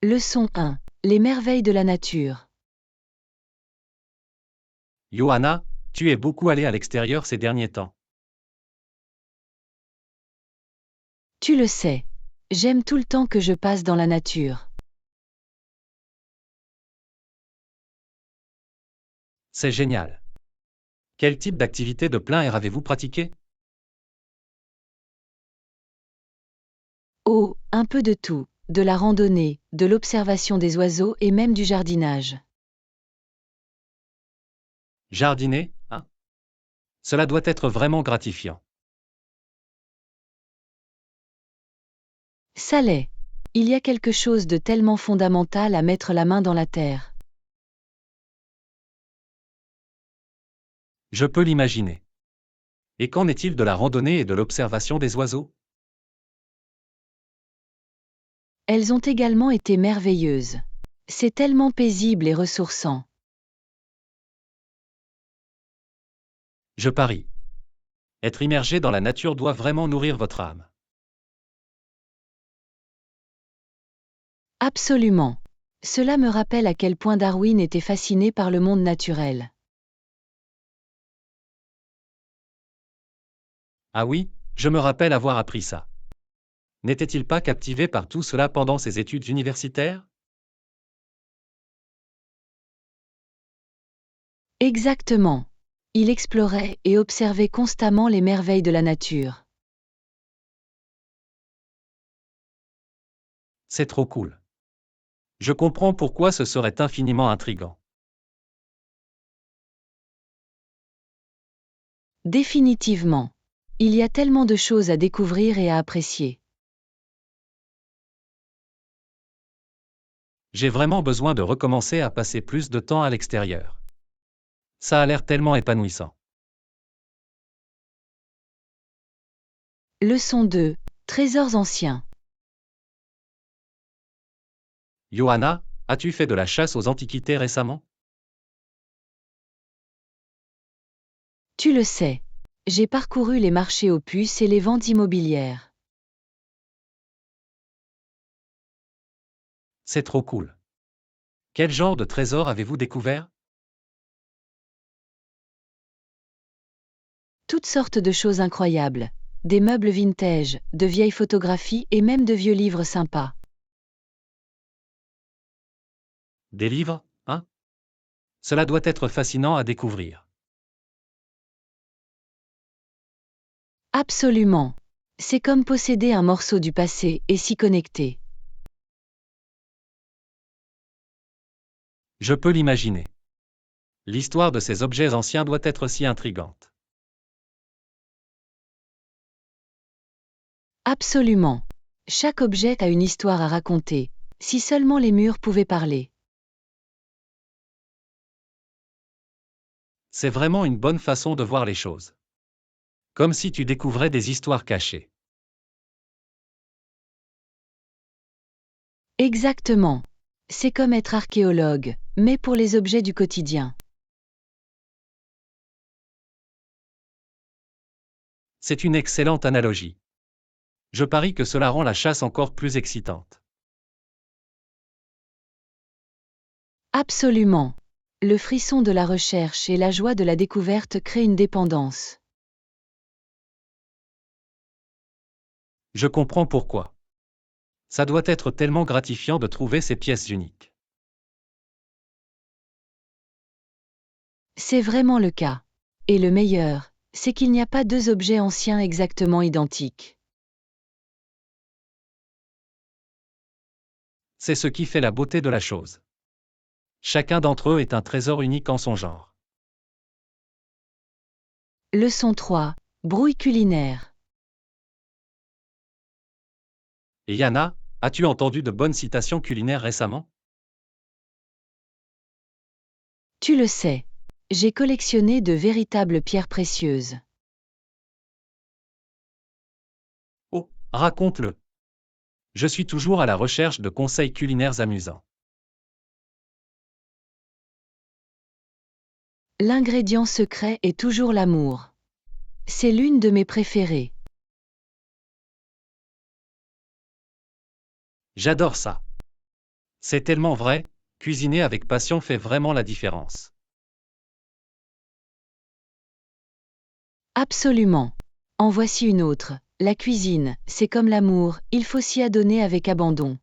Leçon 1. Les merveilles de la nature. Johanna, tu es beaucoup allée à l'extérieur ces derniers temps. Tu le sais. J'aime tout le temps que je passe dans la nature. C'est génial. Quel type d'activité de plein air avez-vous pratiqué? Oh, un peu de tout. De la randonnée, de l'observation des oiseaux et même du jardinage. Jardiner, hein? Cela doit être vraiment gratifiant. Ça l'est. Il y a quelque chose de tellement fondamental à mettre la main dans la terre. Je peux l'imaginer. Et qu'en est-il de la randonnée et de l'observation des oiseaux? Elles ont également été merveilleuses. C'est tellement paisible et ressourçant. Je parie. Être immergé dans la nature doit vraiment nourrir votre âme. Absolument. Cela me rappelle à quel point Darwin était fasciné par le monde naturel. Ah oui, je me rappelle avoir appris ça. N'était-il pas captivé par tout cela pendant ses études universitaires? Exactement. Il explorait et observait constamment les merveilles de la nature. C'est trop cool. Je comprends pourquoi ce serait infiniment intriguant. Définitivement. Il y a tellement de choses à découvrir et à apprécier. J'ai vraiment besoin de recommencer à passer plus de temps à l'extérieur. Ça a l'air tellement épanouissant. Leçon 2. Trésors anciens. Johanna, as-tu fait de la chasse aux antiquités récemment? Tu le sais. J'ai parcouru les marchés aux puces et les ventes immobilières. C'est trop cool. Quel genre de trésor avez-vous découvert? Toutes sortes de choses incroyables. Des meubles vintage, de vieilles photographies et même de vieux livres sympas. Des livres, hein? Cela doit être fascinant à découvrir. Absolument. C'est comme posséder un morceau du passé et s'y connecter. Je peux l'imaginer. L'histoire de ces objets anciens doit être si intrigante. Absolument. Chaque objet a une histoire à raconter, si seulement les murs pouvaient parler. C'est vraiment une bonne façon de voir les choses. Comme si tu découvrais des histoires cachées. Exactement. C'est comme être archéologue, mais pour les objets du quotidien. C'est une excellente analogie. Je parie que cela rend la chasse encore plus excitante. Absolument. Le frisson de la recherche et la joie de la découverte créent une dépendance. Je comprends pourquoi. Ça doit être tellement gratifiant de trouver ces pièces uniques. C'est vraiment le cas. Et le meilleur, c'est qu'il n'y a pas deux objets anciens exactement identiques. C'est ce qui fait la beauté de la chose. Chacun d'entre eux est un trésor unique en son genre. Leçon 3. Brouille culinaire. Et Yana, as-tu entendu de bonnes citations culinaires récemment? Tu le sais. J'ai collectionné de véritables pierres précieuses. Oh, raconte-le. Je suis toujours à la recherche de conseils culinaires amusants. L'ingrédient secret est toujours l'amour. C'est l'une de mes préférées. J'adore ça. C'est tellement vrai, cuisiner avec passion fait vraiment la différence. Absolument. En voici une autre. La cuisine, c'est comme l'amour, il faut s'y adonner avec abandon.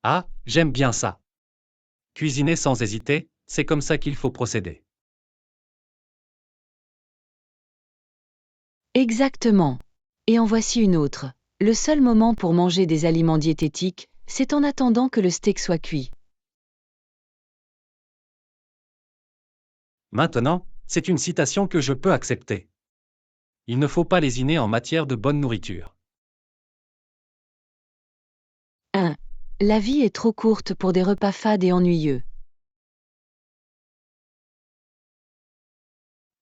Ah, j'aime bien ça. Cuisiner sans hésiter, c'est comme ça qu'il faut procéder. Exactement. Et en voici une autre. Le seul moment pour manger des aliments diététiques, c'est en attendant que le steak soit cuit. Maintenant, c'est une citation que je peux accepter. Il ne faut pas lésiner en matière de bonne nourriture. 1. La vie est trop courte pour des repas fades et ennuyeux.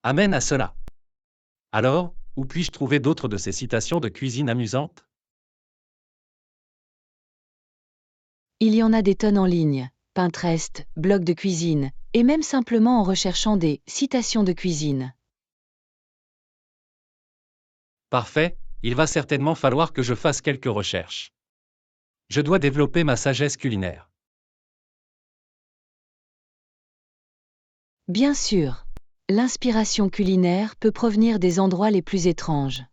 Amen à cela. Alors, où puis-je trouver d'autres de ces citations de cuisine amusantes? Il y en a des tonnes en ligne, Pinterest, blog de cuisine, et même simplement en recherchant des citations de cuisine. Parfait, il va certainement falloir que je fasse quelques recherches. Je dois développer ma sagesse culinaire. Bien sûr, l'inspiration culinaire peut provenir des endroits les plus étranges.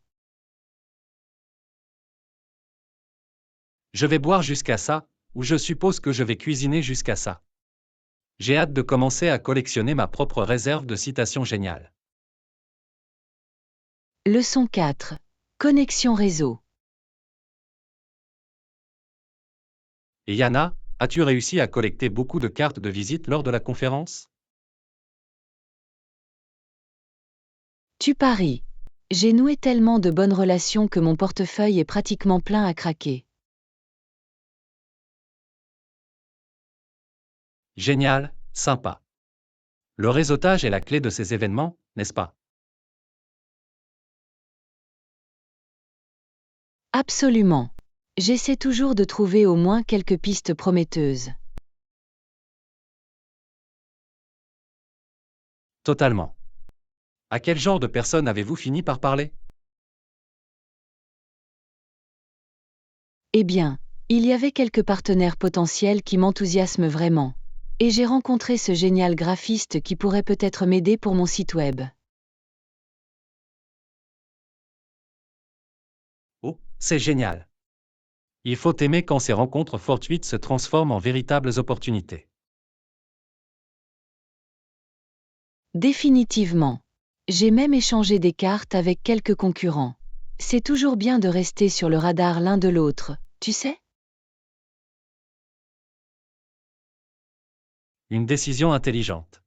Je vais boire jusqu'à ça, ou je suppose que je vais cuisiner jusqu'à ça. J'ai hâte de commencer à collectionner ma propre réserve de citations géniales. Leçon 4. Connexion réseau. Et Yana, as-tu réussi à collecter beaucoup de cartes de visite lors de la conférence? Tu paries. J'ai noué tellement de bonnes relations que mon portefeuille est pratiquement plein à craquer. Génial, sympa. Le réseautage est la clé de ces événements, n'est-ce pas? Absolument. J'essaie toujours de trouver au moins quelques pistes prometteuses. Totalement. À quel genre de personnes avez-vous fini par parler? Eh bien, il y avait quelques partenaires potentiels qui m'enthousiasment vraiment. Et j'ai rencontré ce génial graphiste qui pourrait peut-être m'aider pour mon site web. Oh, c'est génial. Il faut aimer quand ces rencontres fortuites se transforment en véritables opportunités. Définitivement. J'ai même échangé des cartes avec quelques concurrents. C'est toujours bien de rester sur le radar l'un de l'autre, tu sais? Une décision intelligente.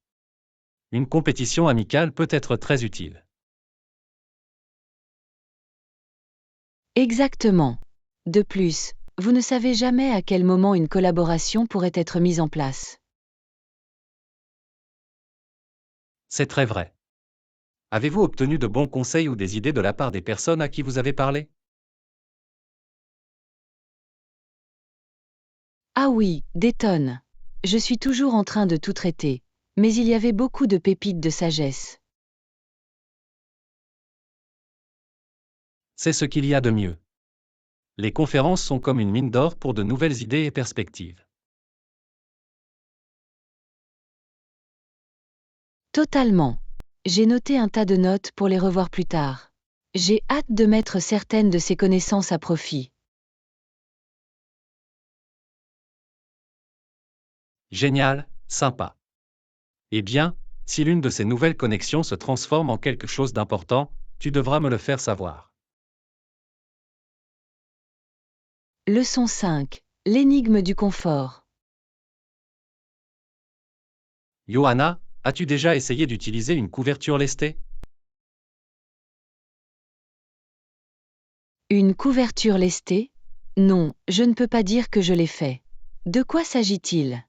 Une compétition amicale peut être très utile. Exactement. De plus, vous ne savez jamais à quel moment une collaboration pourrait être mise en place. C'est très vrai. Avez-vous obtenu de bons conseils ou des idées de la part des personnes à qui vous avez parlé? Ah oui, des tonnes. Je suis toujours en train de tout traiter. Mais il y avait beaucoup de pépites de sagesse. C'est ce qu'il y a de mieux. Les conférences sont comme une mine d'or pour de nouvelles idées et perspectives. Totalement. J'ai noté un tas de notes pour les revoir plus tard. J'ai hâte de mettre certaines de ces connaissances à profit. Génial, sympa. Eh bien, si l'une de ces nouvelles connexions se transforme en quelque chose d'important, tu devras me le faire savoir. Leçon 5. L'énigme du confort. Johanna, as-tu déjà essayé d'utiliser une couverture lestée? Une couverture lestée? Non, je ne peux pas dire que je l'ai fait. De quoi s'agit-il?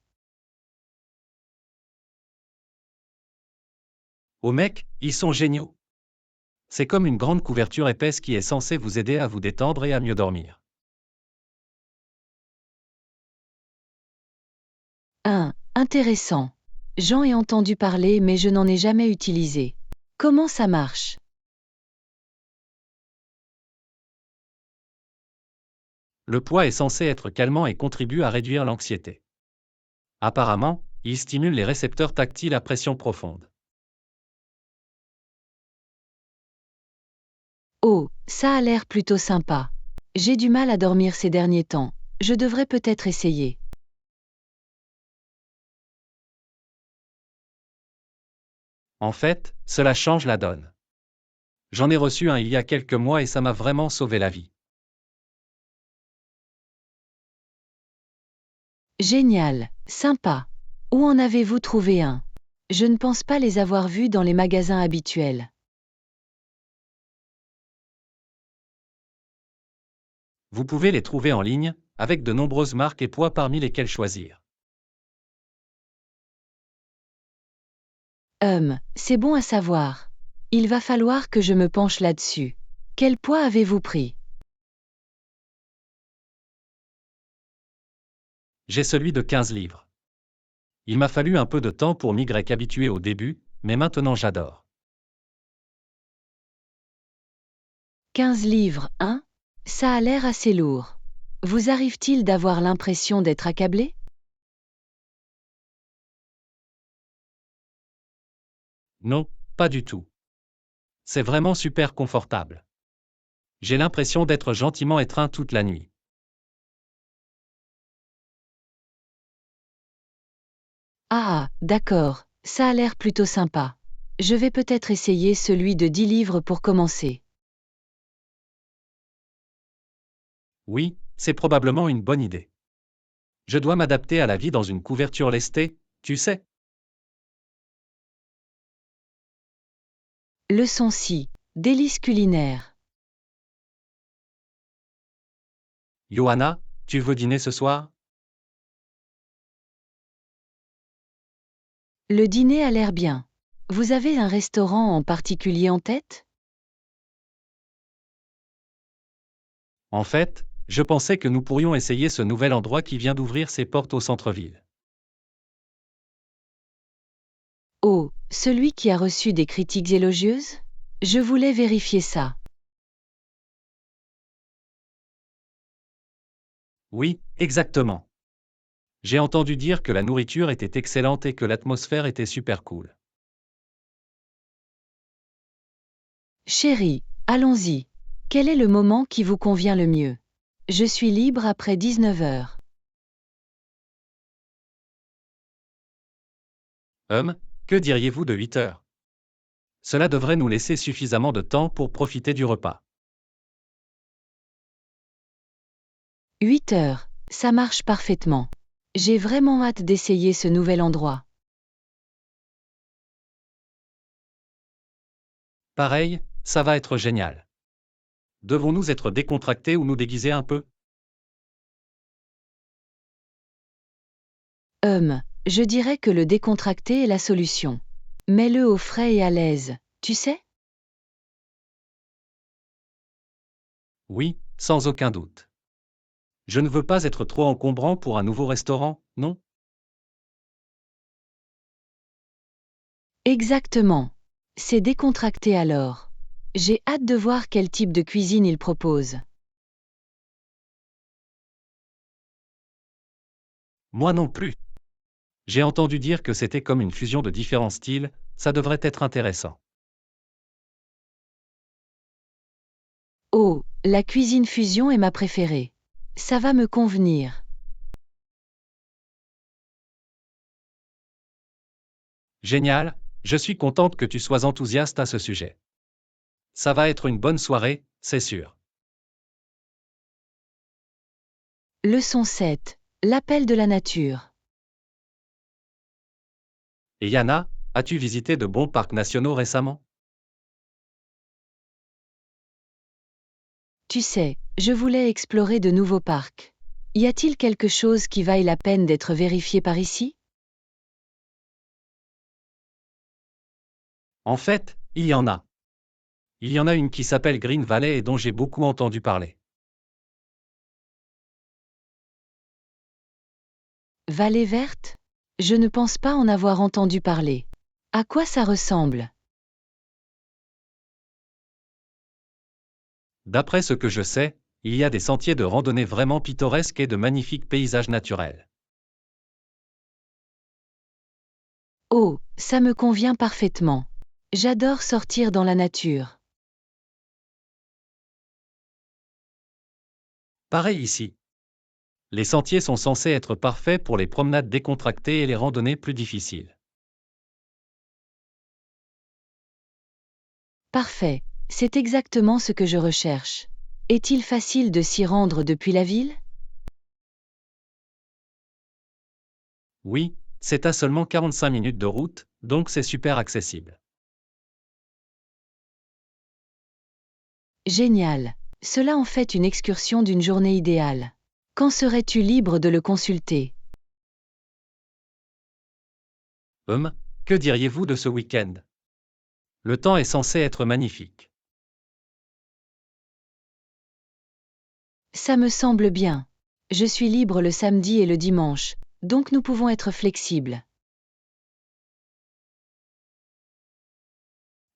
Oh mec, ils sont géniaux. C'est comme une grande couverture épaisse qui est censée vous aider à vous détendre et à mieux dormir. 1. Intéressant. J'en ai entendu parler mais je n'en ai jamais utilisé. Comment ça marche? Le poids est censé être calmant et contribue à réduire l'anxiété. Apparemment, il stimule les récepteurs tactiles à pression profonde. Oh, ça a l'air plutôt sympa. J'ai du mal à dormir ces derniers temps. Je devrais peut-être essayer. En fait, cela change la donne. J'en ai reçu un il y a quelques mois et ça m'a vraiment sauvé la vie. Génial, sympa. Où en avez-vous trouvé un? Je ne pense pas les avoir vus dans les magasins habituels. Vous pouvez les trouver en ligne, avec de nombreuses marques et poids parmi lesquels choisir. C'est bon à savoir. Il va falloir que je me penche là-dessus. Quel poids avez-vous pris? J'ai celui de 15 livres. Il m'a fallu un peu de temps pour m'y habituer au début, mais maintenant j'adore. 15 livres, hein? Ça a l'air assez lourd. Vous arrive-t-il d'avoir l'impression d'être accablé? Non, pas du tout. C'est vraiment super confortable. J'ai l'impression d'être gentiment étreint toute la nuit. Ah, d'accord, ça a l'air plutôt sympa. Je vais peut-être essayer celui de 10 livres pour commencer. Oui, c'est probablement une bonne idée. Je dois m'adapter à la vie dans une couverture lestée, tu sais. Leçon 6. Délices culinaires. Johanna, tu veux dîner ce soir? Le dîner a l'air bien. Vous avez un restaurant en particulier en tête? En fait, je pensais que nous pourrions essayer ce nouvel endroit qui vient d'ouvrir ses portes au centre-ville. Oh, celui qui a reçu des critiques élogieuses? Je voulais vérifier ça. Oui, exactement. J'ai entendu dire que la nourriture était excellente et que l'atmosphère était super cool. Chérie, allons-y. Quel est le moment qui vous convient le mieux? Je suis libre après 19 heures. Que diriez-vous de 8 heures? Cela devrait nous laisser suffisamment de temps pour profiter du repas. 8 heures, ça marche parfaitement. J'ai vraiment hâte d'essayer ce nouvel endroit. Pareil, ça va être génial. Devons-nous être décontractés ou nous déguiser un peu? Je dirais que le décontracté est la solution. Mets-le au frais et à l'aise, tu sais? Oui, sans aucun doute. Je ne veux pas être trop encombrant pour un nouveau restaurant, non? Exactement. C'est décontracté alors. J'ai hâte de voir quel type de cuisine il propose. Moi non plus. J'ai entendu dire que c'était comme une fusion de différents styles, ça devrait être intéressant. Oh, la cuisine fusion est ma préférée. Ça va me convenir. Génial, je suis contente que tu sois enthousiaste à ce sujet. Ça va être une bonne soirée, c'est sûr. Leçon 7. L'appel de la nature. Et Yana, as-tu visité de bons parcs nationaux récemment? Tu sais, je voulais explorer de nouveaux parcs. Y a-t-il quelque chose qui vaille la peine d'être vérifié par ici? En fait, il y en a. Il y en a une qui s'appelle Green Valley et dont j'ai beaucoup entendu parler. Vallée verte? Je ne pense pas en avoir entendu parler. À quoi ça ressemble? D'après ce que je sais, Il y a des sentiers de randonnée vraiment pittoresques et de magnifiques paysages naturels. Oh, ça me convient parfaitement. J'adore sortir dans la nature. Pareil ici. Les sentiers sont censés être parfaits pour les promenades décontractées et les randonnées plus difficiles. Parfait, c'est exactement ce que je recherche. Est-il facile de s'y rendre depuis la ville? Oui, c'est à seulement 45 minutes de route, donc c'est super accessible. Génial. Cela en fait une excursion d'une journée idéale. Quand serais-tu libre de le consulter? Que diriez-vous de ce week-end? Le temps est censé être magnifique. Ça me semble bien. Je suis libre le samedi et le dimanche, donc nous pouvons être flexibles.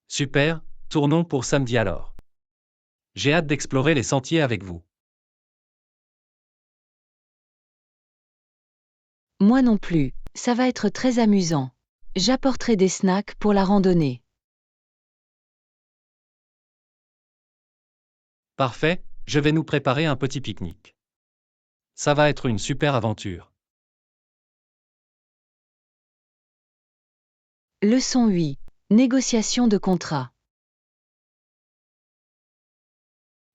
Super, tournons pour samedi alors. J'ai hâte d'explorer les sentiers avec vous. Moi non plus, ça va être très amusant. J'apporterai des snacks pour la randonnée. Parfait, je vais nous préparer un petit pique-nique. Ça va être une super aventure. Leçon 8. Négociation de contrat.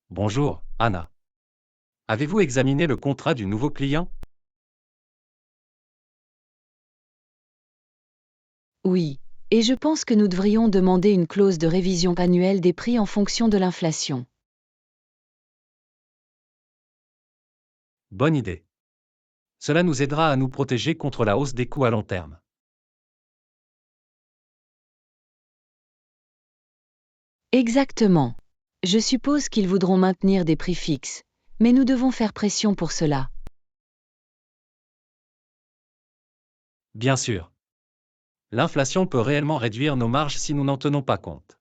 Bonjour, Anna. Avez-vous examiné le contrat du nouveau client? Oui, et je pense que nous devrions demander une clause de révision annuelle des prix en fonction de l'inflation. Bonne idée. Cela nous aidera à nous protéger contre la hausse des coûts à long terme. Exactement. Je suppose qu'ils voudront maintenir des prix fixes, mais nous devons faire pression pour cela. Bien sûr. L'inflation peut réellement réduire nos marges si nous n'en tenons pas compte.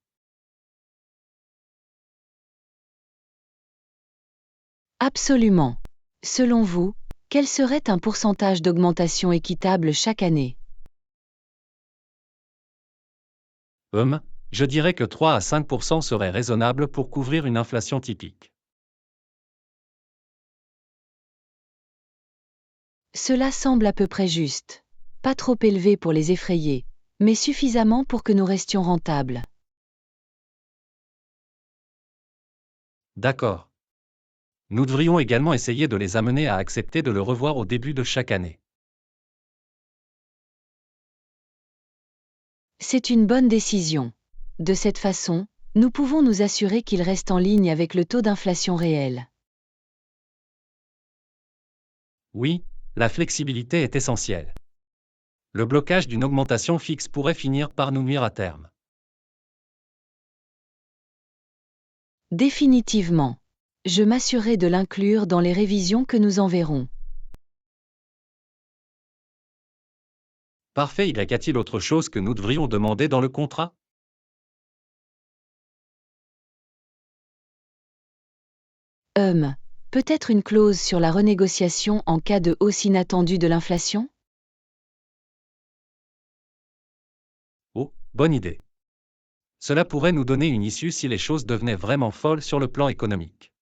Absolument. Selon vous, quel serait un pourcentage d'augmentation équitable chaque année? Je dirais que 3 à 5% serait raisonnable pour couvrir une inflation typique. Cela semble à peu près juste. Pas trop élevé pour les effrayer, mais suffisamment pour que nous restions rentables. D'accord. Nous devrions également essayer de les amener à accepter de le revoir au début de chaque année. C'est une bonne décision. De cette façon, nous pouvons nous assurer qu'ils restent en ligne avec le taux d'inflation réel. Oui, la flexibilité est essentielle. Le blocage d'une augmentation fixe pourrait finir par nous nuire à terme. Définitivement. Je m'assurerai de l'inclure dans les révisions que nous enverrons. Parfait, y a-t-il autre chose que nous devrions demander dans le contrat? Hum, peut-être une clause sur la renégociation en cas de hausse inattendue de l'inflation? Oh, bonne idée. Cela pourrait nous donner une issue si les choses devenaient vraiment folles sur le plan économique.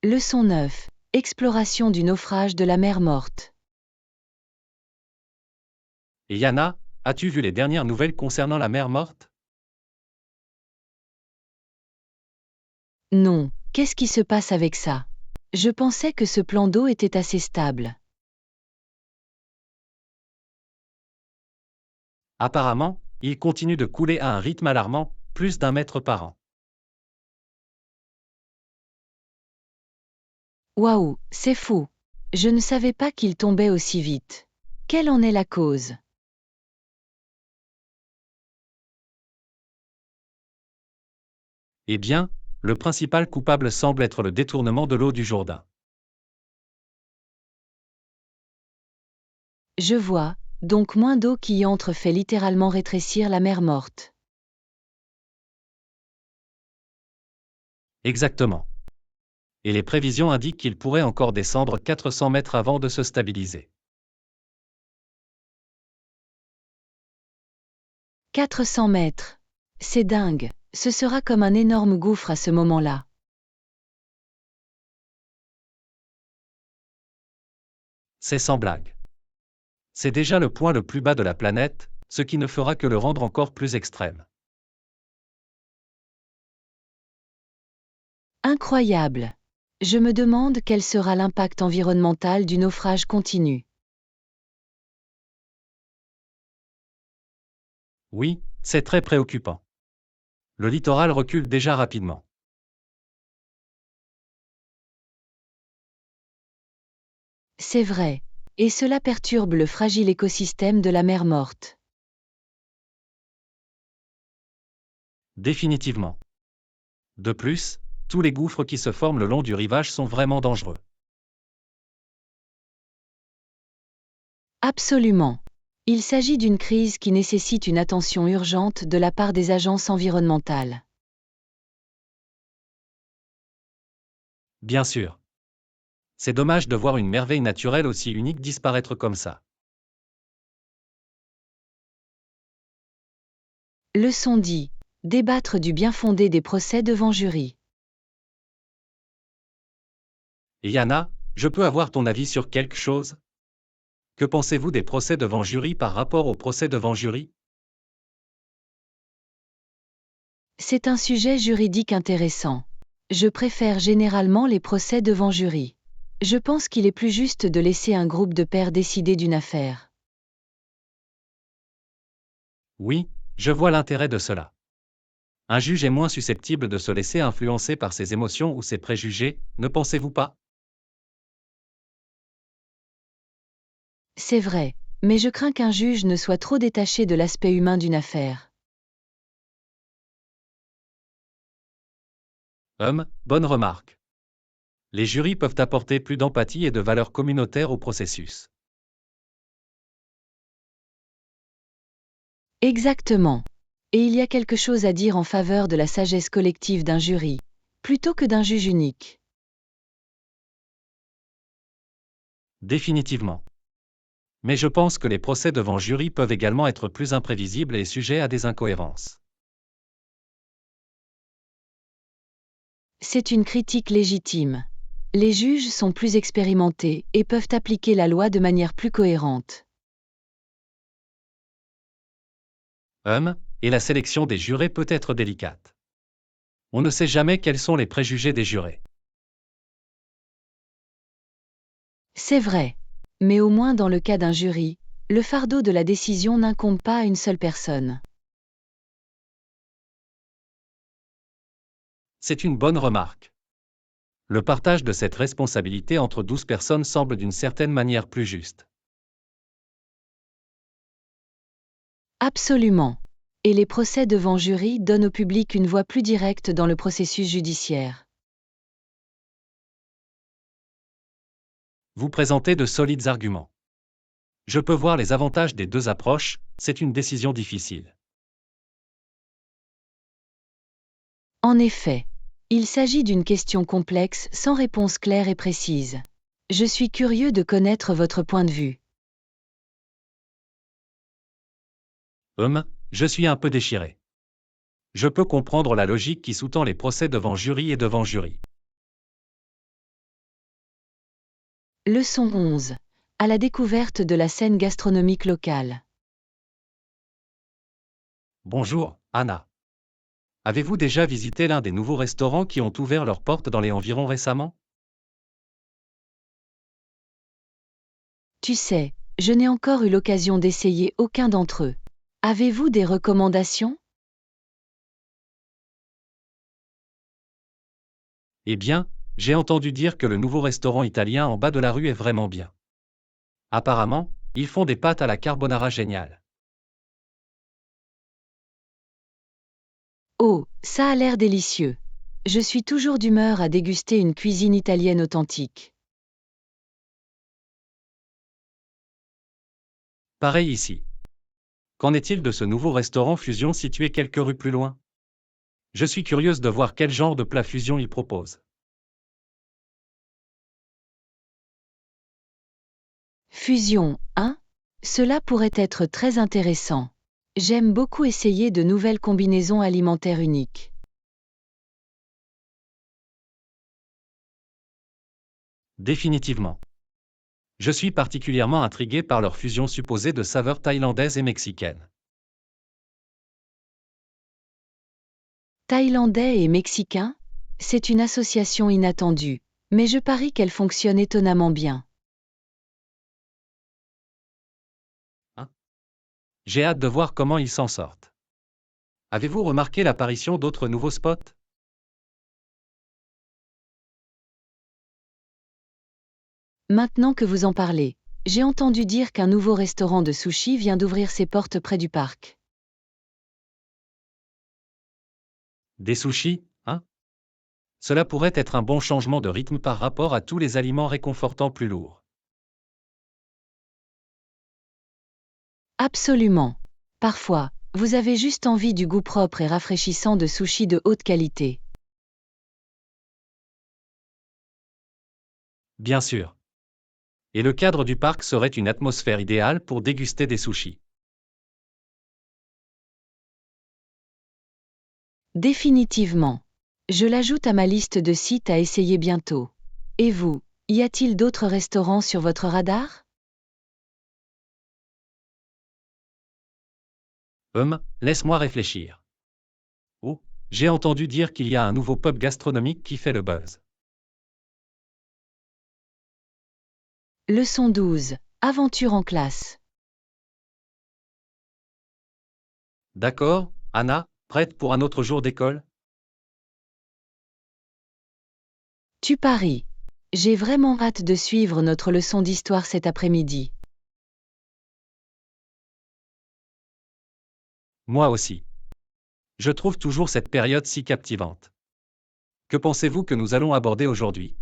Leçon 9. Exploration du naufrage de la mer Morte. Et Yana, as-tu vu les dernières nouvelles concernant la mer Morte? Non, qu'est-ce qui se passe avec ça? Je pensais que ce plan d'eau était assez stable. Apparemment, il continue de couler à un rythme alarmant, plus d'1 mètre par an. Waouh, c'est fou. Je ne savais pas qu'il tombait aussi vite. Quelle en est la cause? Eh bien, le principal coupable semble être le détournement de l'eau du Jourdain. Je vois, donc moins d'eau qui y entre fait littéralement rétrécir la mer Morte. Exactement. Et les prévisions indiquent qu'il pourrait encore descendre 400 mètres avant de se stabiliser. 400 mètres. C'est dingue, ce sera comme un énorme gouffre à ce moment-là. C'est sans blague. C'est déjà le point le plus bas de la planète, ce qui ne fera que le rendre encore plus extrême. Incroyable. Je me demande quel sera l'impact environnemental du naufrage continu. Oui, c'est très préoccupant. Le littoral recule déjà rapidement. C'est vrai. Et cela perturbe le fragile écosystème de la mer Morte. Définitivement. De plus, tous les gouffres qui se forment le long du rivage sont vraiment dangereux. Absolument. Il s'agit d'une crise qui nécessite une attention urgente de la part des agences environnementales. Bien sûr. C'est dommage de voir une merveille naturelle aussi unique disparaître comme ça. Leçon 10. Débattre du bien fondé des procès devant jury. Et Yana, je peux avoir ton avis sur quelque chose? Que pensez-vous des procès devant jury par rapport aux procès devant jury? C'est un sujet juridique intéressant. Je préfère généralement les procès devant jury. Je pense qu'il est plus juste de laisser un groupe de pairs décider d'une affaire. Oui, je vois l'intérêt de cela. Un juge est moins susceptible de se laisser influencer par ses émotions ou ses préjugés, ne pensez-vous pas? C'est vrai, mais je crains qu'un juge ne soit trop détaché de l'aspect humain d'une affaire. Bonne remarque. Les jurys peuvent apporter plus d'empathie et de valeur communautaire au processus. Exactement. Et il y a quelque chose à dire en faveur de la sagesse collective d'un jury, plutôt que d'un juge unique. Définitivement. Mais je pense que les procès devant jury peuvent également être plus imprévisibles et sujets à des incohérences. C'est une critique légitime. Les juges sont plus expérimentés et peuvent appliquer la loi de manière plus cohérente. Et la sélection des jurés peut être délicate. On ne sait jamais quels sont les préjugés des jurés. C'est vrai. Mais au moins dans le cas d'un jury, le fardeau de la décision n'incombe pas à une seule personne. C'est une bonne remarque. Le partage de cette responsabilité entre 12 personnes semble d'une certaine manière plus juste. Absolument. Et les procès devant jury donnent au public une voix plus directe dans le processus judiciaire. Vous présentez de solides arguments. Je peux voir les avantages des deux approches, c'est une décision difficile. En effet, il s'agit d'une question complexe sans réponse claire et précise. Je suis curieux de connaître votre point de vue. Je suis un peu déchiré. Je peux comprendre la logique qui sous-tend les procès devant jury et devant jury. Leçon 11. À la découverte de la scène gastronomique locale. Bonjour, Anna. Avez-vous déjà visité l'un des nouveaux restaurants qui ont ouvert leurs portes dans les environs récemment? Tu sais, je n'ai encore eu l'occasion d'essayer aucun d'entre eux. Avez-vous des recommandations? Eh bien, j'ai entendu dire que le nouveau restaurant italien en bas de la rue est vraiment bien. Apparemment, ils font des pâtes à la carbonara géniales. Oh, ça a l'air délicieux. Je suis toujours d'humeur à déguster une cuisine italienne authentique. Pareil ici. Qu'en est-il de ce nouveau restaurant fusion situé quelques rues plus loin? Je suis curieuse de voir quel genre de plat fusion il propose. Fusion, hein? Cela pourrait être très intéressant. J'aime beaucoup essayer de nouvelles combinaisons alimentaires uniques. Définitivement. Je suis particulièrement intrigué par leur fusion supposée de saveurs thaïlandaises et mexicaines. Thaïlandais et mexicain? C'est une association inattendue, mais je parie qu'elle fonctionne étonnamment bien. Hein? J'ai hâte de voir comment ils s'en sortent. Avez-vous remarqué l'apparition d'autres nouveaux spots? Maintenant que vous en parlez, j'ai entendu dire qu'un nouveau restaurant de sushi vient d'ouvrir ses portes près du parc. Des sushis, hein? Cela pourrait être un bon changement de rythme par rapport à tous les aliments réconfortants plus lourds. Absolument. Parfois, vous avez juste envie du goût propre et rafraîchissant de sushi de haute qualité. Bien sûr. Et le cadre du parc serait une atmosphère idéale pour déguster des sushis. Définitivement. Je l'ajoute à ma liste de sites à essayer bientôt. Et vous, y a-t-il d'autres restaurants sur votre radar? Laisse-moi réfléchir. Oh, j'ai entendu dire qu'il y a un nouveau pub gastronomique qui fait le buzz. Leçon 12. Aventure en classe. D'accord, Anna, prête pour un autre jour d'école? Tu paries. J'ai vraiment hâte de suivre notre leçon d'histoire cet après-midi. Moi aussi. Je trouve toujours cette période si captivante. Que pensez-vous que nous allons aborder aujourd'hui?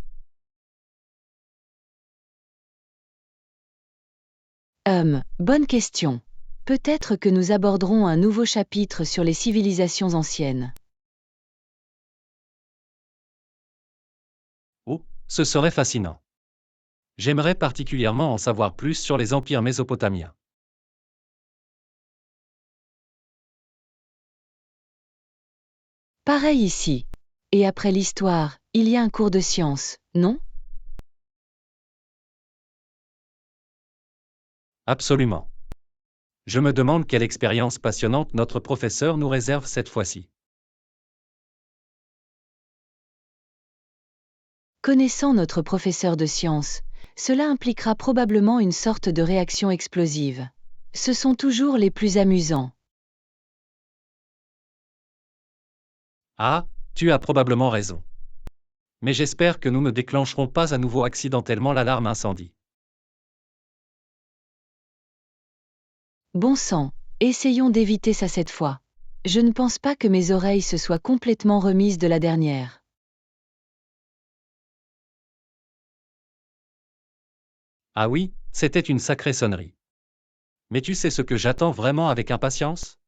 Bonne question. Peut-être que nous aborderons un nouveau chapitre sur les civilisations anciennes. Oh, ce serait fascinant. J'aimerais particulièrement en savoir plus sur les empires mésopotamiens. Pareil ici. Et après l'histoire, il y a un cours de sciences, non? Absolument. Je me demande quelle expérience passionnante notre professeur nous réserve cette fois-ci. Connaissant notre professeur de sciences, cela impliquera probablement une sorte de réaction explosive. Ce sont toujours les plus amusants. Ah, tu as probablement raison. Mais j'espère que nous ne déclencherons pas à nouveau accidentellement l'alarme incendie. Bon sang, essayons d'éviter ça cette fois. Je ne pense pas que mes oreilles se soient complètement remises de la dernière. Ah oui, c'était une sacrée sonnerie. Mais tu sais ce que j'attends vraiment avec impatience?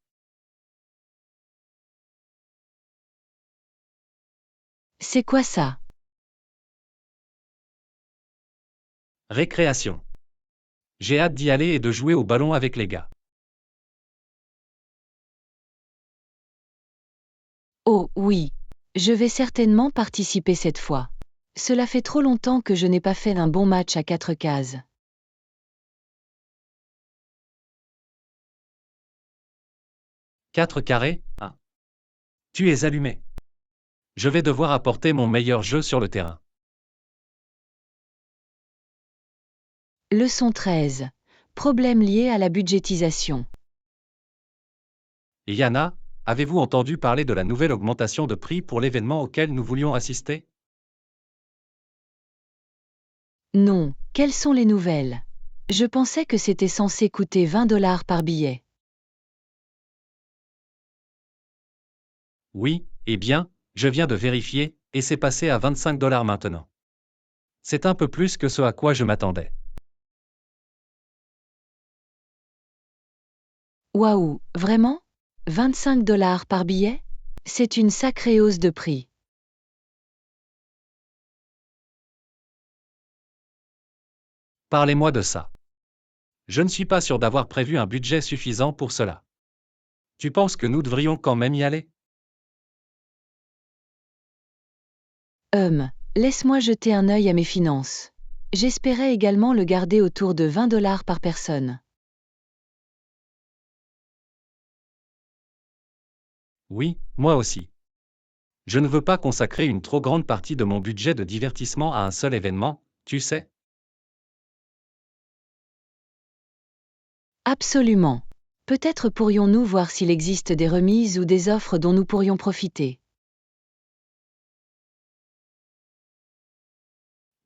C'est quoi ça? Récréation. J'ai hâte d'y aller et de jouer au ballon avec les gars. Oh oui, je vais certainement participer cette fois. Cela fait trop longtemps que je n'ai pas fait un bon match à 4 cases. 4 carrés? Ah. Tu es allumé. Je vais devoir apporter mon meilleur jeu sur le terrain. Leçon 13. Problème lié à la budgétisation. Yana, avez-vous entendu parler de la nouvelle augmentation de prix pour l'événement auquel nous voulions assister? Non, quelles sont les nouvelles? Je pensais que c'était censé coûter 20 $ par billet. Oui, eh bien, je viens de vérifier, et c'est passé à 25 $ maintenant. C'est un peu plus que ce à quoi je m'attendais. Waouh, vraiment? 25 $ par billet? C'est une sacrée hausse de prix. Parlez-moi de ça. Je ne suis pas sûr d'avoir prévu un budget suffisant pour cela. Tu penses que nous devrions quand même y aller? Laisse-moi jeter un œil à mes finances. J'espérais également le garder autour de $20 par personne. Oui, moi aussi. Je ne veux pas consacrer une trop grande partie de mon budget de divertissement à un seul événement, tu sais. Absolument. Peut-être pourrions-nous voir s'il existe des remises ou des offres dont nous pourrions profiter.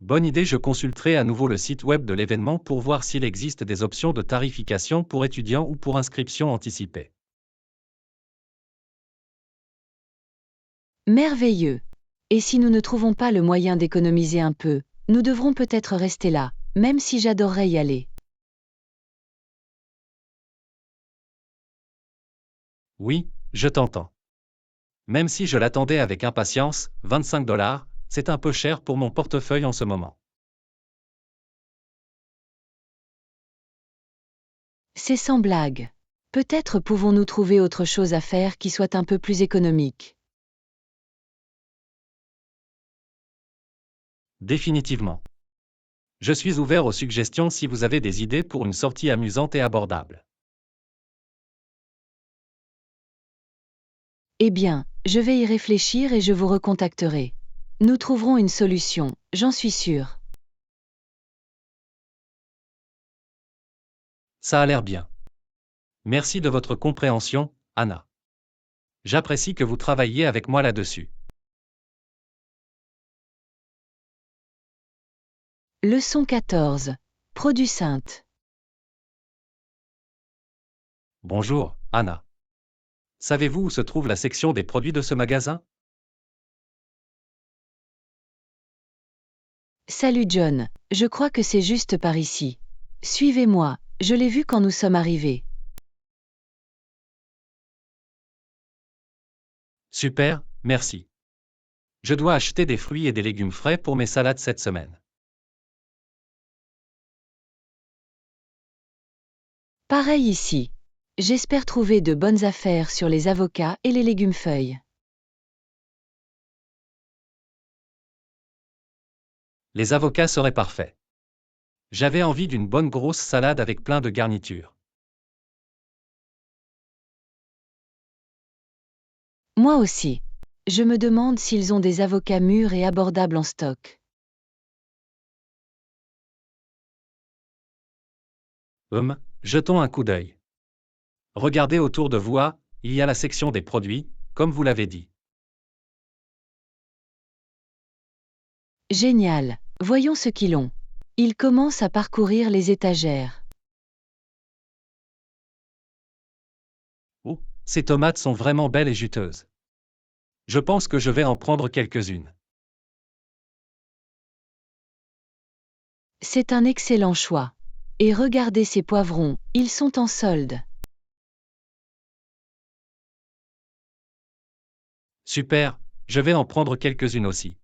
Bonne idée, je consulterai à nouveau le site web de l'événement pour voir s'il existe des options de tarification pour étudiants ou pour inscription anticipée. Merveilleux. Et si nous ne trouvons pas le moyen d'économiser un peu, nous devrons peut-être rester là, même si j'adorerais y aller. Oui, je t'entends. Même si je l'attendais avec impatience, $25, c'est un peu cher pour mon portefeuille en ce moment. C'est sans blague. Peut-être pouvons-nous trouver autre chose à faire qui soit un peu plus économique. Définitivement. Je suis ouvert aux suggestions si vous avez des idées pour une sortie amusante et abordable. Eh bien, je vais y réfléchir et je vous recontacterai. Nous trouverons une solution, j'en suis sûre. Ça a l'air bien. Merci de votre compréhension, Anna. J'apprécie que vous travailliez avec moi là-dessus. Leçon 14. Produits Sainte. Bonjour, Anna. Savez-vous où se trouve la section des produits de ce magasin? Salut John, je crois que c'est juste par ici. Suivez-moi, je l'ai vu quand nous sommes arrivés. Super, merci. Je dois acheter des fruits et des légumes frais pour mes salades cette semaine. Pareil ici. J'espère trouver de bonnes affaires sur les avocats et les légumes feuilles. Les avocats seraient parfaits. J'avais envie d'une bonne grosse salade avec plein de garnitures. Moi aussi. Je me demande s'ils ont des avocats mûrs et abordables en stock. Jetons un coup d'œil. Regardez autour de vous, il y a la section des produits, comme vous l'avez dit. Génial. Voyons ce qu'ils ont. Ils commencent à parcourir les étagères. Oh, ces tomates sont vraiment belles et juteuses. Je pense que je vais en prendre quelques-unes. C'est un excellent choix. Et regardez ces poivrons, ils sont en solde. Super, je vais en prendre quelques-unes aussi.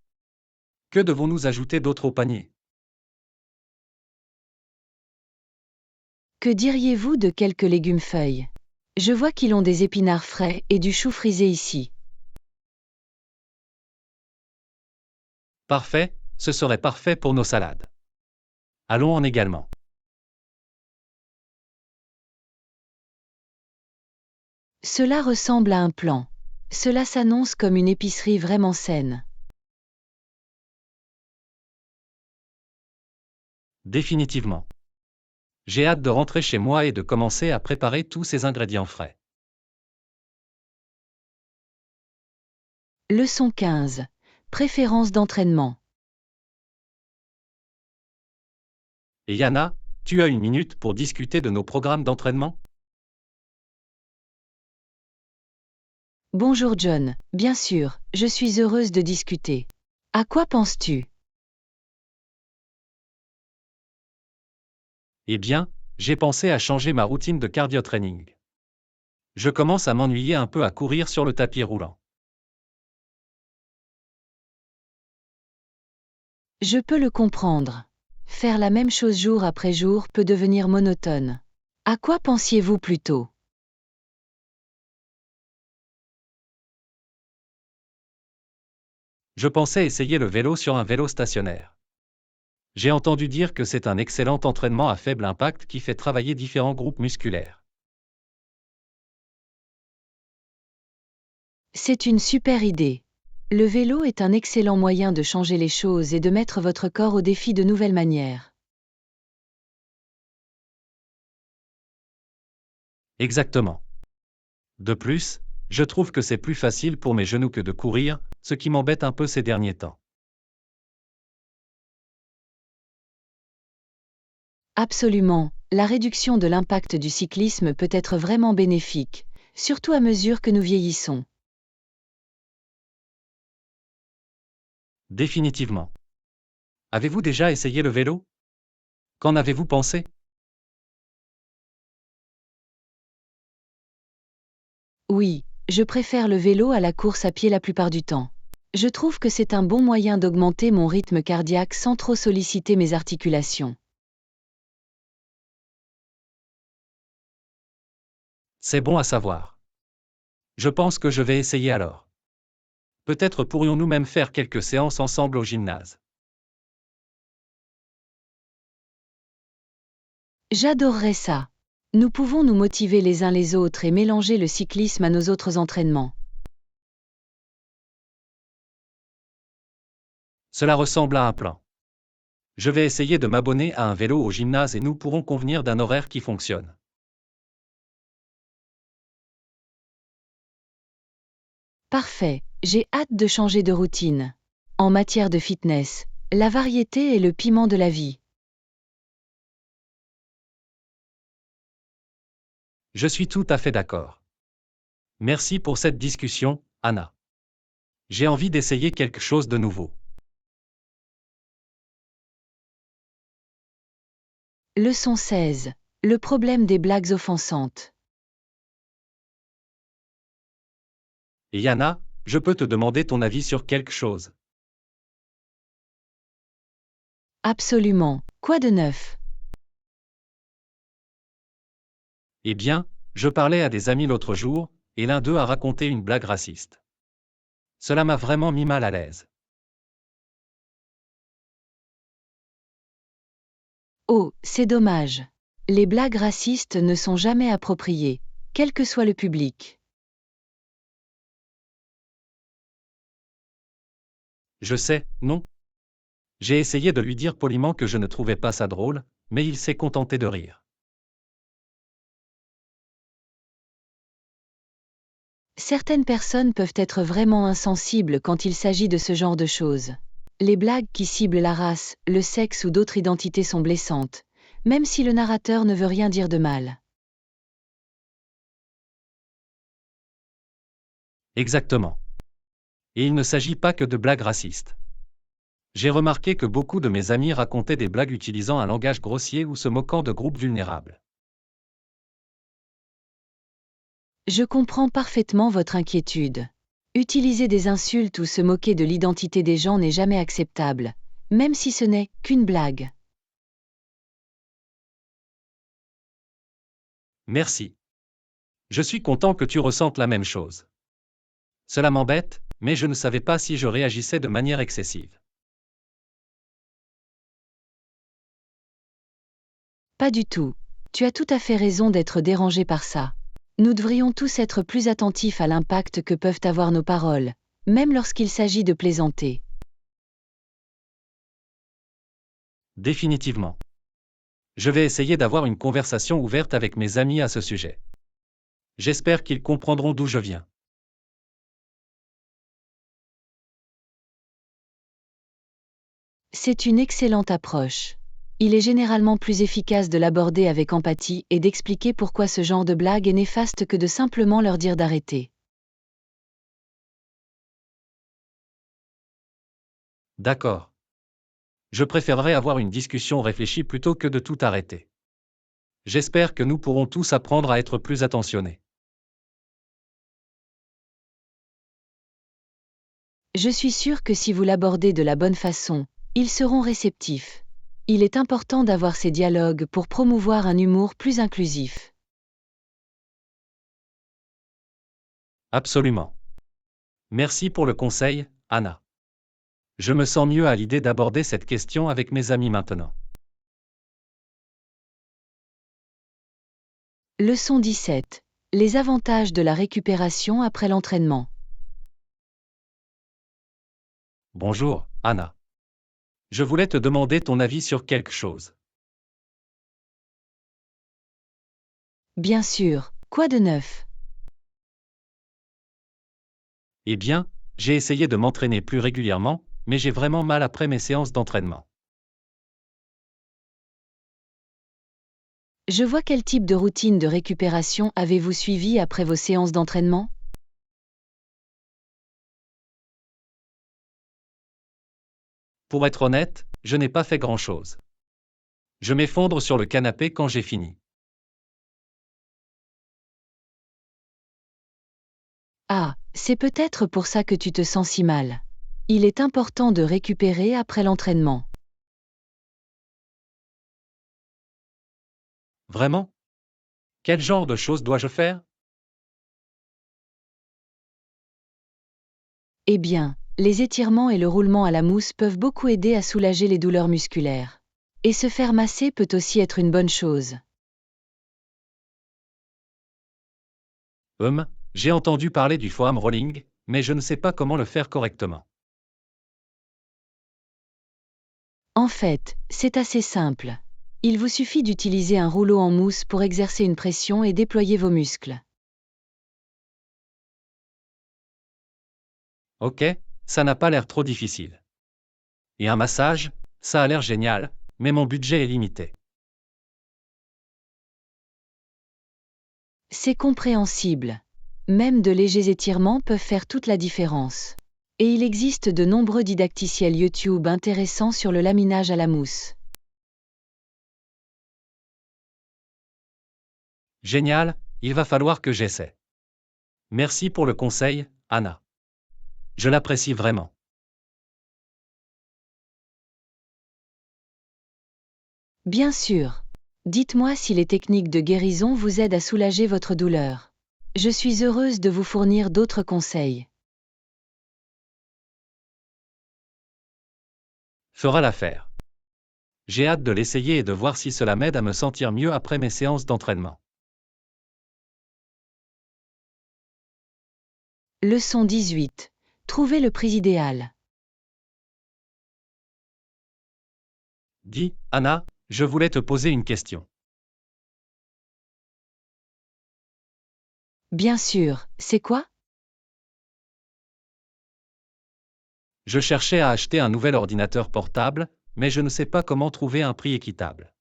Que devons-nous ajouter d'autre au panier? Que diriez-vous de quelques légumes feuilles? Je vois qu'ils ont des épinards frais et du chou frisé ici. Parfait, ce serait parfait pour nos salades. Allons en également. Cela ressemble à un plan. Cela s'annonce comme une épicerie vraiment saine. Définitivement. J'ai hâte de rentrer chez moi et de commencer à préparer tous ces ingrédients frais. Leçon 15. Préférences d'entraînement. Et Yana, tu as une minute pour discuter de nos programmes d'entraînement? Bonjour John, bien sûr, je suis heureuse de discuter. À quoi penses-tu? Eh bien, j'ai pensé à changer ma routine de cardio-training. Je commence à m'ennuyer un peu à courir sur le tapis roulant. Je peux le comprendre. Faire la même chose jour après jour peut devenir monotone. À quoi pensiez-vous plutôt? Je pensais essayer le vélo sur un vélo stationnaire. J'ai entendu dire que c'est un excellent entraînement à faible impact qui fait travailler différents groupes musculaires. C'est une super idée. Le vélo est un excellent moyen de changer les choses et de mettre votre corps au défi de nouvelles manières. Exactement. De plus, je trouve que c'est plus facile pour mes genoux que de courir, ce qui m'embête un peu ces derniers temps. Absolument, la réduction de l'impact du cyclisme peut être vraiment bénéfique, surtout à mesure que nous vieillissons. Définitivement. Avez-vous déjà essayé le vélo? Qu'en avez-vous pensé? Oui, je préfère le vélo à la course à pied la plupart du temps. Je trouve que c'est un bon moyen d'augmenter mon rythme cardiaque sans trop solliciter mes articulations. C'est bon à savoir. Je pense que je vais essayer alors. Peut-être pourrions-nous même faire quelques séances ensemble au gymnase. J'adorerais ça. Nous pouvons nous motiver les uns les autres et mélanger le cyclisme à nos autres entraînements. Cela ressemble à un plan. Je vais essayer de m'abonner à un vélo au gymnase et nous pourrons convenir d'un horaire qui fonctionne. Parfait, j'ai hâte de changer de routine. En matière de fitness, la variété est le piment de la vie. Je suis tout à fait d'accord. Merci pour cette discussion, Anna. J'ai envie d'essayer quelque chose de nouveau. Leçon 16. Le problème des blagues offensantes. Et Yana, je peux te demander ton avis sur quelque chose. Absolument. Quoi de neuf? Eh bien, je parlais à des amis l'autre jour, et l'un d'eux a raconté une blague raciste. Cela m'a vraiment mis mal à l'aise. Oh, c'est dommage. Les blagues racistes ne sont jamais appropriées, quel que soit le public. Je sais, non? J'ai essayé de lui dire poliment que je ne trouvais pas ça drôle, mais il s'est contenté de rire. Certaines personnes peuvent être vraiment insensibles quand il s'agit de ce genre de choses. Les blagues qui ciblent la race, le sexe ou d'autres identités sont blessantes, même si le narrateur ne veut rien dire de mal. Exactement. Et il ne s'agit pas que de blagues racistes. J'ai remarqué que beaucoup de mes amis racontaient des blagues utilisant un langage grossier ou se moquant de groupes vulnérables. Je comprends parfaitement votre inquiétude. Utiliser des insultes ou se moquer de l'identité des gens n'est jamais acceptable, même si ce n'est qu'une blague. Merci. Je suis content que tu ressentes la même chose. Cela m'embête, mais je ne savais pas si je réagissais de manière excessive. Pas du tout. Tu as tout à fait raison d'être dérangé par ça. Nous devrions tous être plus attentifs à l'impact que peuvent avoir nos paroles, même lorsqu'il s'agit de plaisanter. Définitivement. Je vais essayer d'avoir une conversation ouverte avec mes amis à ce sujet. J'espère qu'ils comprendront d'où je viens. C'est une excellente approche. Il est généralement plus efficace de l'aborder avec empathie et d'expliquer pourquoi ce genre de blague est néfaste que de simplement leur dire d'arrêter. D'accord. Je préférerais avoir une discussion réfléchie plutôt que de tout arrêter. J'espère que nous pourrons tous apprendre à être plus attentionnés. Je suis sûre que si vous l'abordez de la bonne façon, Ils seront réceptifs. Il est important d'avoir ces dialogues pour promouvoir un humour plus inclusif. Absolument. Merci pour le conseil, Anna. Je me sens mieux à l'idée d'aborder cette question avec mes amis maintenant. Leçon 17. Les avantages de la récupération après l'entraînement. Bonjour, Anna. Je voulais te demander ton avis sur quelque chose. Bien sûr, quoi de neuf? Eh bien, j'ai essayé de m'entraîner plus régulièrement, mais j'ai vraiment mal après mes séances d'entraînement. Je vois quel type de routine de récupération avez-vous suivi après vos séances d'entraînement? Pour être honnête, je n'ai pas fait grand-chose. Je m'effondre sur le canapé quand j'ai fini. Ah, c'est peut-être pour ça que tu te sens si mal. Il est important de récupérer après l'entraînement. Vraiment? Quel genre de choses dois-je faire? Eh bien, les étirements et le roulement à la mousse peuvent beaucoup aider à soulager les douleurs musculaires. Et se faire masser peut aussi être une bonne chose. J'ai entendu parler du foam rolling, mais je ne sais pas comment le faire correctement. En fait, c'est assez simple. Il vous suffit d'utiliser un rouleau en mousse pour exercer une pression et déployer vos muscles. Ok, ça n'a pas l'air trop difficile. Et un massage, ça a l'air génial, mais mon budget est limité. C'est compréhensible. Même de légers étirements peuvent faire toute la différence. Et il existe de nombreux didacticiels YouTube intéressants sur le laminage à la mousse. Génial, il va falloir que j'essaie. Merci pour le conseil, Anna. Je l'apprécie vraiment. Bien sûr. Dites-moi si les techniques de guérison vous aident à soulager votre douleur. Je suis heureuse de vous fournir d'autres conseils. Fera l'affaire. J'ai hâte de l'essayer et de voir si cela m'aide à me sentir mieux après mes séances d'entraînement. Leçon 18. Trouvez le prix idéal. Dis, Anna, je voulais te poser une question. Bien sûr, c'est quoi? Je cherchais à acheter un nouvel ordinateur portable, mais je ne sais pas comment trouver un prix équitable.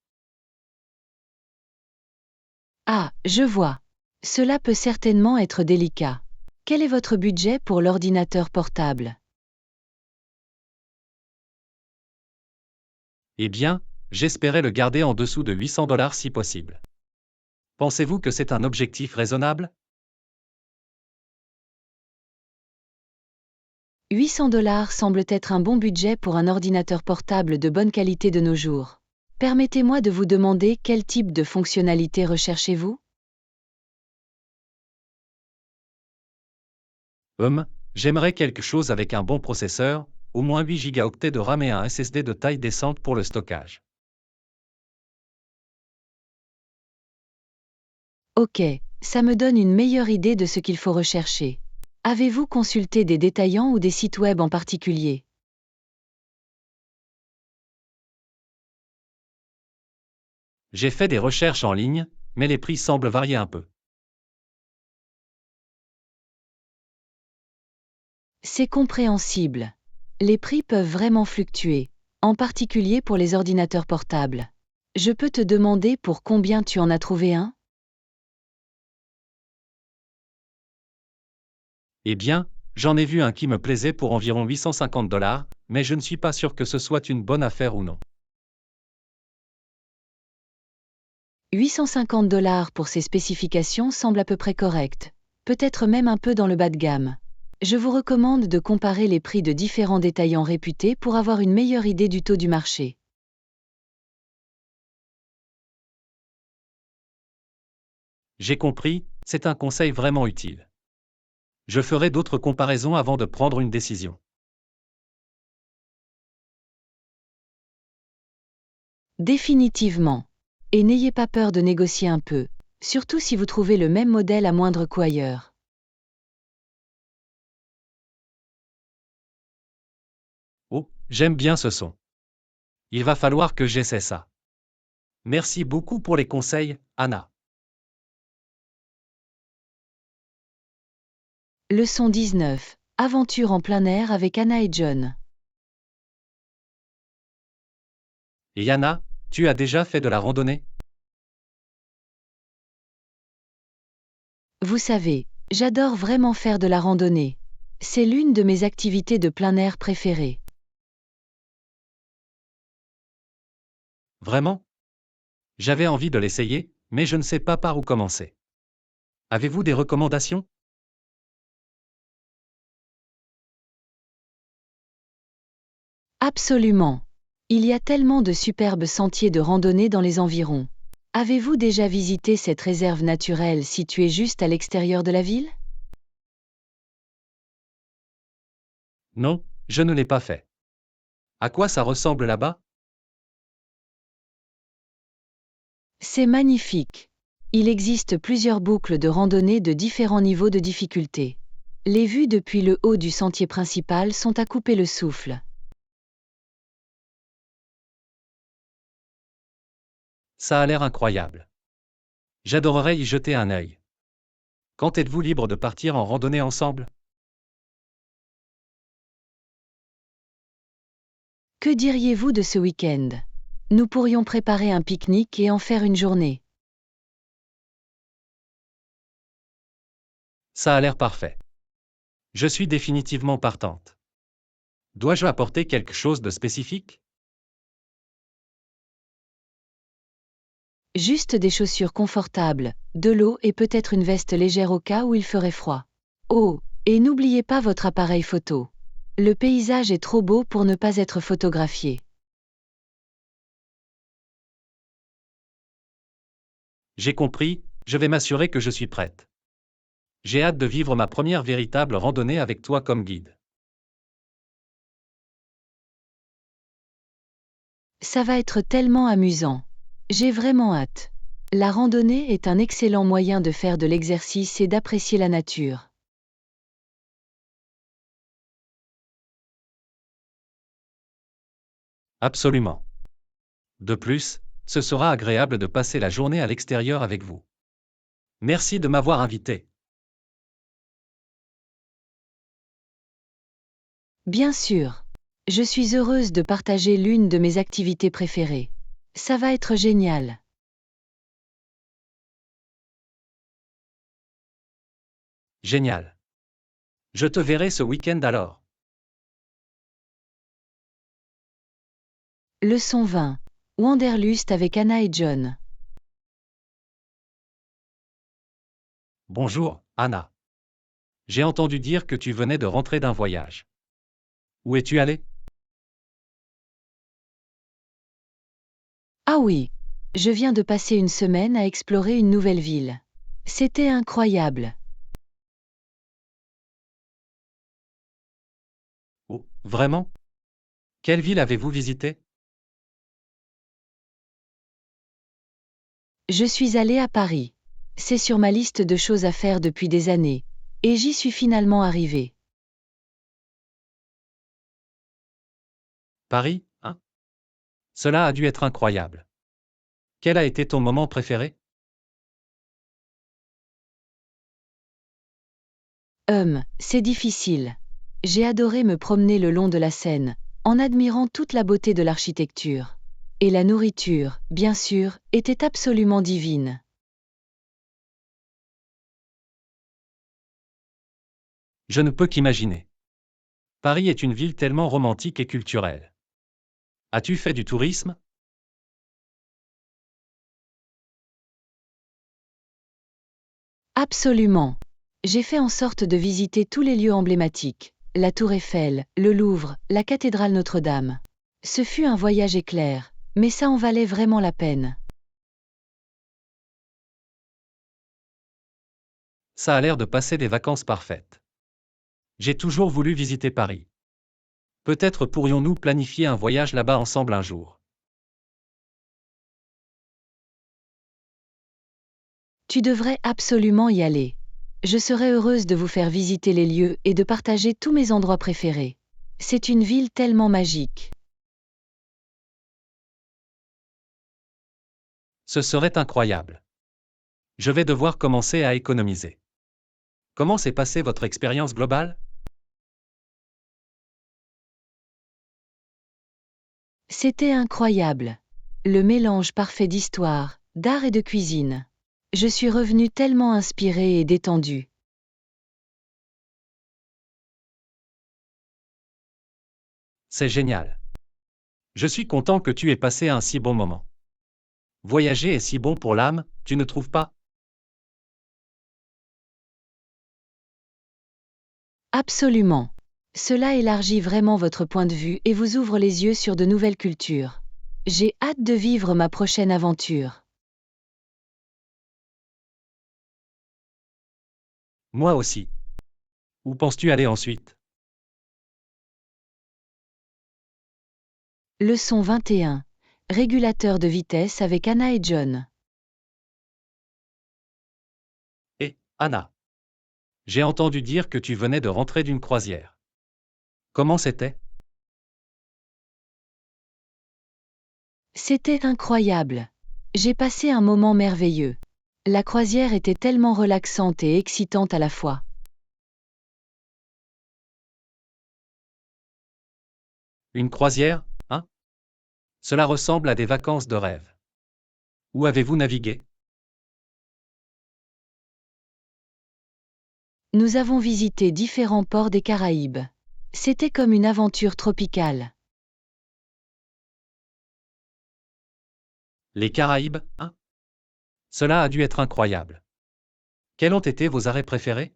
Ah, je vois. Cela peut certainement être délicat. Quel est votre budget pour l'ordinateur portable? Eh bien, j'espérais le garder en dessous de 800 $ si possible. Pensez-vous que c'est un objectif raisonnable? 800 $ semble être un bon budget pour un ordinateur portable de bonne qualité de nos jours. Permettez-moi de vous demander quel type de fonctionnalité recherchez-vous? J'aimerais quelque chose avec un bon processeur, au moins 8 Go de RAM et un SSD de taille décente pour le stockage. Ok, ça me donne une meilleure idée de ce qu'il faut rechercher. Avez-vous consulté des détaillants ou des sites web en particulier? J'ai fait des recherches en ligne, mais les prix semblent varier un peu. C'est compréhensible. Les prix peuvent vraiment fluctuer, en particulier pour les ordinateurs portables. Je peux te demander pour combien tu en as trouvé un? Eh bien, j'en ai vu un qui me plaisait pour environ 850 $, mais je ne suis pas sûr que ce soit une bonne affaire ou non. 850 $ pour ces spécifications semble à peu près correct, peut-être même un peu dans le bas de gamme. Je vous recommande de comparer les prix de différents détaillants réputés pour avoir une meilleure idée du taux du marché. J'ai compris, c'est un conseil vraiment utile. Je ferai d'autres comparaisons avant de prendre une décision. Définitivement. Et n'ayez pas peur de négocier un peu, surtout si vous trouvez le même modèle à moindre coût ailleurs. Oh, j'aime bien ce son. Il va falloir que j'essaie ça. Merci beaucoup pour les conseils, Anna. Leçon 19. Aventure en plein air avec Anna et John. Et Anna, tu as déjà fait de la randonnée? Vous savez, j'adore vraiment faire de la randonnée. C'est l'une de mes activités de plein air préférées. Vraiment? J'avais envie de l'essayer, mais je ne sais pas par où commencer. Avez-vous des recommandations? Absolument. Il y a tellement de superbes sentiers de randonnée dans les environs. Avez-vous déjà visité cette réserve naturelle située juste à l'extérieur de la ville? Non, je ne l'ai pas fait. À quoi ça ressemble là-bas? C'est magnifique. Il existe plusieurs boucles de randonnée de différents niveaux de difficulté. Les vues depuis le haut du sentier principal sont à couper le souffle. Ça a l'air incroyable. J'adorerais y jeter un œil. Quand êtes-vous libre de partir en randonnée ensemble? Que diriez-vous de ce week-end? Nous pourrions préparer un pique-nique et en faire une journée. Ça a l'air parfait. Je suis définitivement partante. Dois-je apporter quelque chose de spécifique? Juste des chaussures confortables, de l'eau et peut-être une veste légère au cas où il ferait froid. Oh, et n'oubliez pas votre appareil photo. Le paysage est trop beau pour ne pas être photographié. J'ai compris, je vais m'assurer que je suis prête. J'ai hâte de vivre ma première véritable randonnée avec toi comme guide. Ça va être tellement amusant. J'ai vraiment hâte. La randonnée est un excellent moyen de faire de l'exercice et d'apprécier la nature. Absolument. De plus, ce sera agréable de passer la journée à l'extérieur avec vous. Merci de m'avoir invité. Bien sûr. Je suis heureuse de partager l'une de mes activités préférées. Ça va être génial. Génial. Je te verrai ce week-end alors. Leçon 20. Wanderlust avec Anna et John. Bonjour, Anna. J'ai entendu dire que tu venais de rentrer d'un voyage. Où es-tu allé? Ah oui, je viens de passer une semaine à explorer une nouvelle ville. C'était incroyable. Oh, vraiment? Quelle ville avez-vous visité? Je suis allée à Paris. C'est sur ma liste de choses à faire depuis des années. Et j'y suis finalement arrivée. Paris, hein? Cela a dû être incroyable. Quel a été ton moment préféré? C'est difficile. J'ai adoré me promener le long de la Seine, en admirant toute la beauté de l'architecture. Et la nourriture, bien sûr, était absolument divine. Je ne peux qu'imaginer. Paris est une ville tellement romantique et culturelle. As-tu fait du tourisme? Absolument. J'ai fait en sorte de visiter tous les lieux emblématiques, la Tour Eiffel, le Louvre, la cathédrale Notre-Dame. Ce fut un voyage éclair, mais ça en valait vraiment la peine. Ça a l'air de passer des vacances parfaites. J'ai toujours voulu visiter Paris. Peut-être pourrions-nous planifier un voyage là-bas ensemble un jour. Tu devrais absolument y aller. Je serais heureuse de vous faire visiter les lieux et de partager tous mes endroits préférés. C'est une ville tellement magique. Ce serait incroyable. Je vais devoir commencer à économiser. Comment s'est passée votre expérience globale? C'était incroyable. Le mélange parfait d'histoire, d'art et de cuisine. Je suis revenue tellement inspirée et détendue. C'est génial. Je suis content que tu aies passé un si bon moment. Voyager est si bon pour l'âme, tu ne trouves pas? Absolument. Cela élargit vraiment votre point de vue et vous ouvre les yeux sur de nouvelles cultures. J'ai hâte de vivre ma prochaine aventure. Moi aussi. Où penses-tu aller ensuite? Leçon 21. Régulateur de vitesse avec Anna et John. Et, Anna, j'ai entendu dire que tu venais de rentrer d'une croisière. Comment c'était? C'était incroyable. J'ai passé un moment merveilleux. La croisière était tellement relaxante et excitante à la fois. Une croisière, hein? Cela ressemble à des vacances de rêve. Où avez-vous navigué? Nous avons visité différents ports des Caraïbes. C'était comme une aventure tropicale. Les Caraïbes, hein? Cela a dû être incroyable. Quels ont été vos arrêts préférés?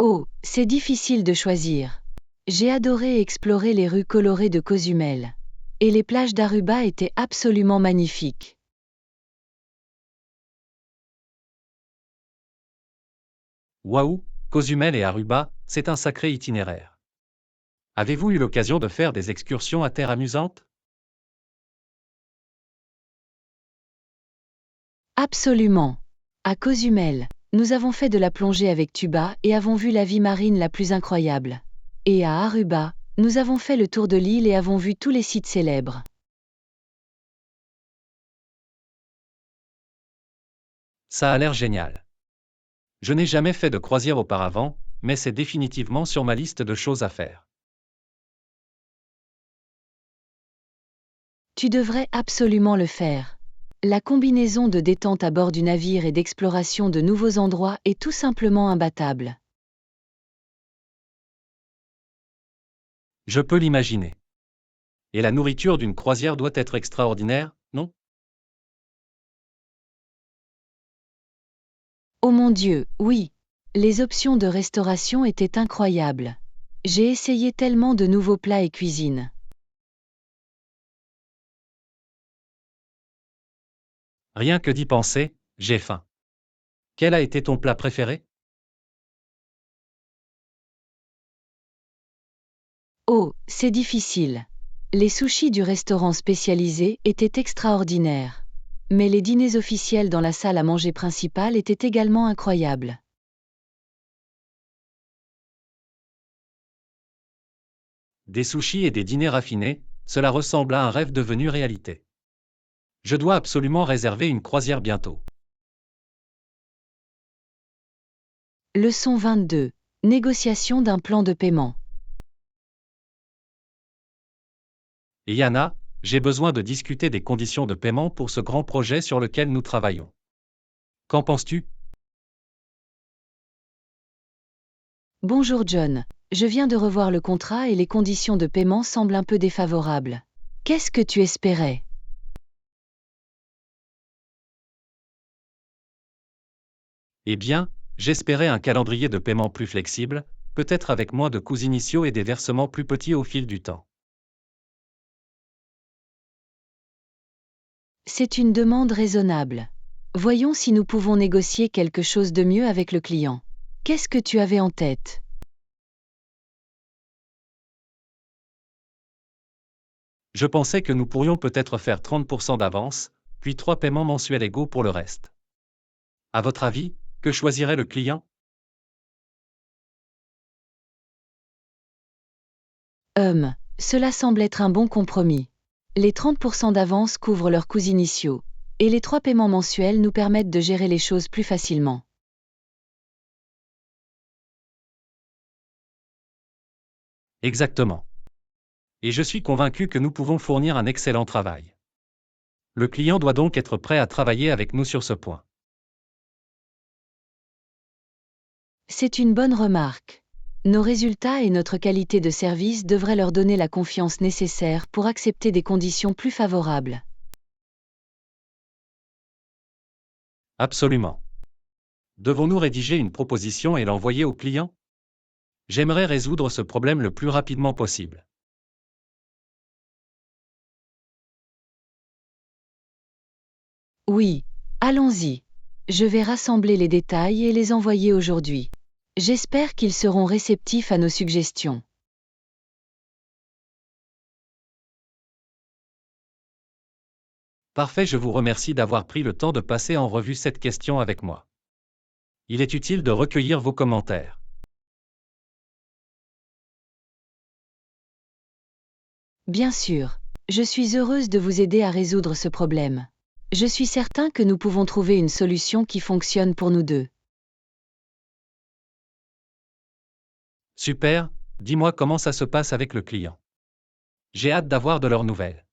Oh, c'est difficile de choisir. J'ai adoré explorer les rues colorées de Cozumel. Et les plages d'Aruba étaient absolument magnifiques. Waouh, Cozumel et Aruba, c'est un sacré itinéraire. Avez-vous eu l'occasion de faire des excursions à terre amusantes? Absolument. À Cozumel, nous avons fait de la plongée avec tuba et avons vu la vie marine la plus incroyable. Et à Aruba, nous avons fait le tour de l'île et avons vu tous les sites célèbres. Ça a l'air génial. Je n'ai jamais fait de croisière auparavant, mais c'est définitivement sur ma liste de choses à faire. Tu devrais absolument le faire. La combinaison de détente à bord du navire et d'exploration de nouveaux endroits est tout simplement imbattable. Je peux l'imaginer. Et la nourriture d'une croisière doit être extraordinaire, non? Oh mon Dieu, oui. Les options de restauration étaient incroyables. J'ai essayé tellement de nouveaux plats et cuisines. Rien que d'y penser, j'ai faim. Quel a été ton plat préféré? Oh, c'est difficile. Les sushis du restaurant spécialisé étaient extraordinaires. Mais les dîners officiels dans la salle à manger principale étaient également incroyables. Des sushis et des dîners raffinés, cela ressemble à un rêve devenu réalité. Je dois absolument réserver une croisière bientôt. Leçon 22. Négociation d'un plan de paiement. Et Yana, j'ai besoin de discuter des conditions de paiement pour ce grand projet sur lequel nous travaillons. Qu'en penses-tu? Bonjour John. Je viens de revoir le contrat et les conditions de paiement semblent un peu défavorables. Qu'est-ce que tu espérais? Eh bien, j'espérais un calendrier de paiement plus flexible, peut-être avec moins de coûts initiaux et des versements plus petits au fil du temps. C'est une demande raisonnable. Voyons si nous pouvons négocier quelque chose de mieux avec le client. Qu'est-ce que tu avais en tête? Je pensais que nous pourrions peut-être faire 30% d'avance, puis 3 paiements mensuels égaux pour le reste. À votre avis, que choisirait le client? Cela semble être un bon compromis. Les 30% d'avance couvrent leurs coûts initiaux, et les 3 paiements mensuels nous permettent de gérer les choses plus facilement. Exactement. Et je suis convaincu que nous pouvons fournir un excellent travail. Le client doit donc être prêt à travailler avec nous sur ce point. C'est une bonne remarque. Nos résultats et notre qualité de service devraient leur donner la confiance nécessaire pour accepter des conditions plus favorables. Absolument. Devons-nous rédiger une proposition et l'envoyer au client? J'aimerais résoudre ce problème le plus rapidement possible. Oui, allons-y. Je vais rassembler les détails et les envoyer aujourd'hui. J'espère qu'ils seront réceptifs à nos suggestions. Parfait, je vous remercie d'avoir pris le temps de passer en revue cette question avec moi. Il est utile de recueillir vos commentaires. Bien sûr, je suis heureuse de vous aider à résoudre ce problème. Je suis certain que nous pouvons trouver une solution qui fonctionne pour nous deux. Super, dis-moi comment ça se passe avec le client. J'ai hâte d'avoir de leurs nouvelles.